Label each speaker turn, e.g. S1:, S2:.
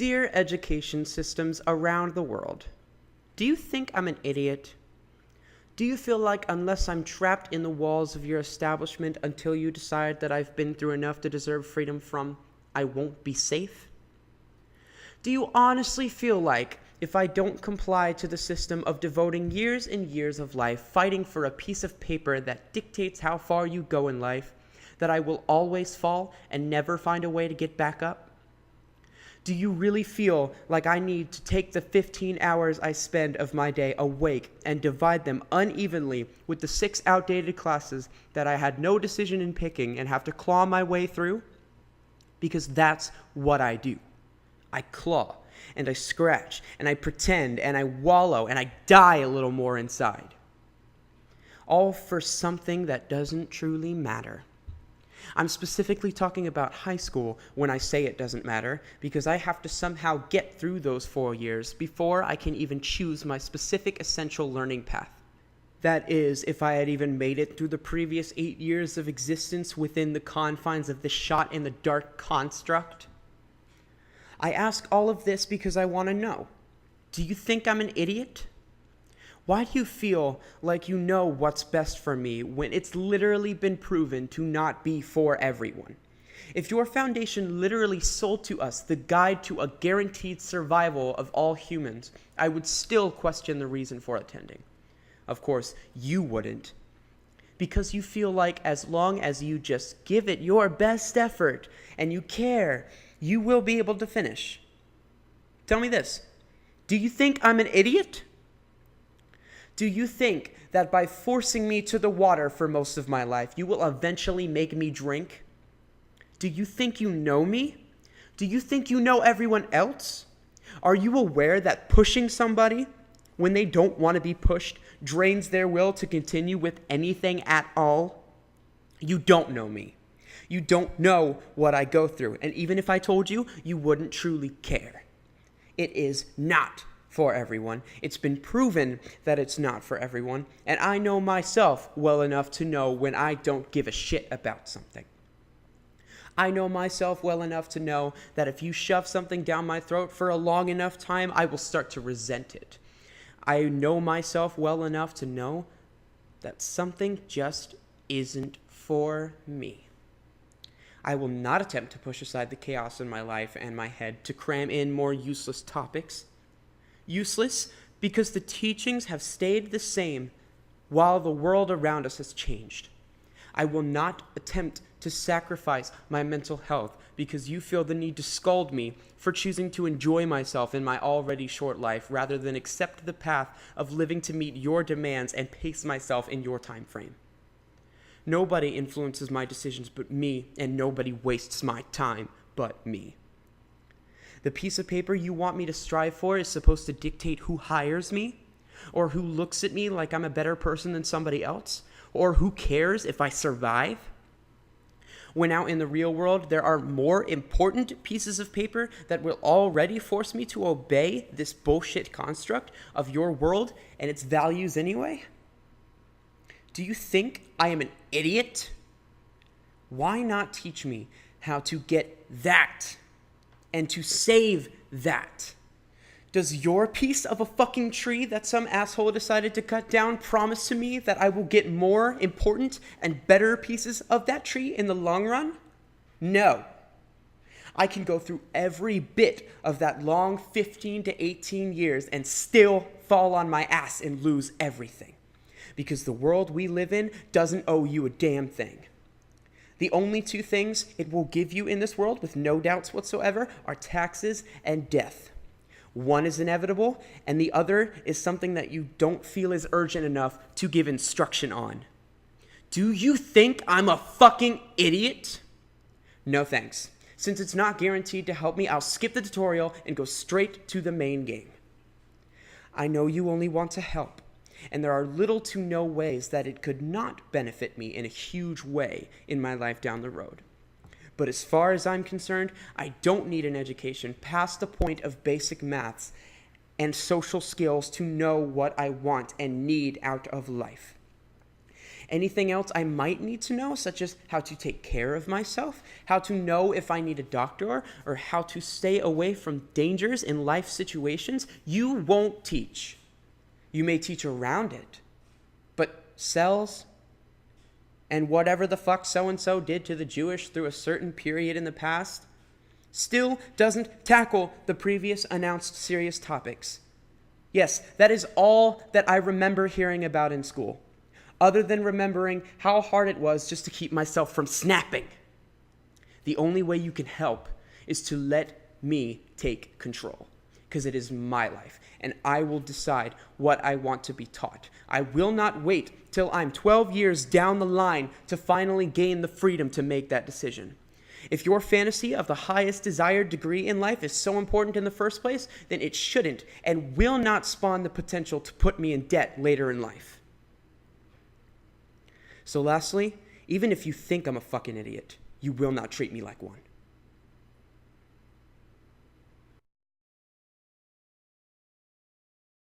S1: Dear education systems around the world, do you think I'm an idiot? Do you feel like unless I'm trapped in the walls of your establishment until you decide that I've been through enough to deserve freedom from, I won't be safe? Do you honestly feel like if I don't comply to the system of devoting years and years of life fighting for a piece of paper that dictates how far you go in life, that I will always fall and never find a way to get back up? Do you really feel like I need to take the 15 hours I spend of my day awake and divide them unevenly with the 6 outdated classes that I had no decision in picking and have to claw my way through? Because that's what I do. I claw, and I scratch, and I pretend, and I wallow, and I die a little more inside. All for something that doesn't truly matter. I'm specifically talking about high school when I say it doesn't matter, because I have to somehow get through those 4 years before I can even choose my specific essential learning path. That is, if I had even made it through the previous 8 years of existence within the confines of this shot-in-the-dark construct. I ask all of this because I want to know, do you think I'm an idiot? Why do you feel like you know what's best for me when it's literally been proven to not be for everyone? If your foundation literally sold to us the guide to a guaranteed survival of all humans, I would still question the reason for attending. Of course, you wouldn't. Because you feel like as long as you just give it your best effort and you care, you will be able to finish. Tell me this. Do you think I'm an idiot? Do you think that by forcing me to the water for most of my life, you will eventually make me drink? Do you think you know me? Do you think you know everyone else? Are you aware that pushing somebody when they don't want to be pushed drains their will to continue with anything at all? You don't know me. You don't know what I go through. And even if I told you, you wouldn't truly care. It is not for everyone. It's been proven that it's not for everyone, and I know myself well enough to know when I don't give a shit about something. I know myself well enough to know that if you shove something down my throat for a long enough time, I will start to resent it. I know myself well enough to know that something just isn't for me. I will not attempt to push aside the chaos in my life and my head to cram in more useless topics. Useless because the teachings have stayed the same while the world around us has changed. I will not attempt to sacrifice my mental health because you feel the need to scold me for choosing to enjoy myself in my already short life rather than accept the path of living to meet your demands and pace myself in your time frame. Nobody influences my decisions but me, and nobody wastes my time but me. The piece of paper you want me to strive for is supposed to dictate who hires me, or who looks at me like I'm a better person than somebody else, or who cares if I survive. When out in the real world, there are more important pieces of paper that will already force me to obey this bullshit construct of your world and its values anyway. Do you think I am an idiot? Why not teach me how to get that? And to save that? Does your piece of a fucking tree that some asshole decided to cut down promise to me that I will get more important and better pieces of that tree in the long run? No. I can go through every bit of that long 15 to 18 years and still fall on my ass and lose everything. Because the world we live in doesn't owe you a damn thing. The only two things it will give you in this world, with no doubts whatsoever, are taxes and death. One is inevitable, and the other is something that you don't feel is urgent enough to give instruction on. Do you think I'm a fucking idiot? No thanks. Since it's not guaranteed to help me, I'll skip the tutorial and go straight to the main game. I know you only want to help, and there are little to no ways that it could not benefit me in a huge way in my life down the road. But as far as I'm concerned, I don't need an education past the point of basic maths and social skills to know what I want and need out of life. Anything else I might need to know, such as how to take care of myself, how to know if I need a doctor, or how to stay away from dangers in life situations, you won't teach. You may teach around it, but cells and whatever the fuck so-and-so did to the Jewish through a certain period in the past still doesn't tackle the previous announced serious topics. Yes, that is all that I remember hearing about in school, other than remembering how hard it was just to keep myself from snapping. The only way you can help is to let me take control, because it is my life, and I will decide what I want to be taught. I will not wait till I'm 12 years down the line to finally gain the freedom to make that decision. If your fantasy of the highest desired degree in life is so important in the first place, then it shouldn't and will not spawn the potential to put me in debt later in life. So lastly, even if you think I'm a fucking idiot, you will not treat me like one.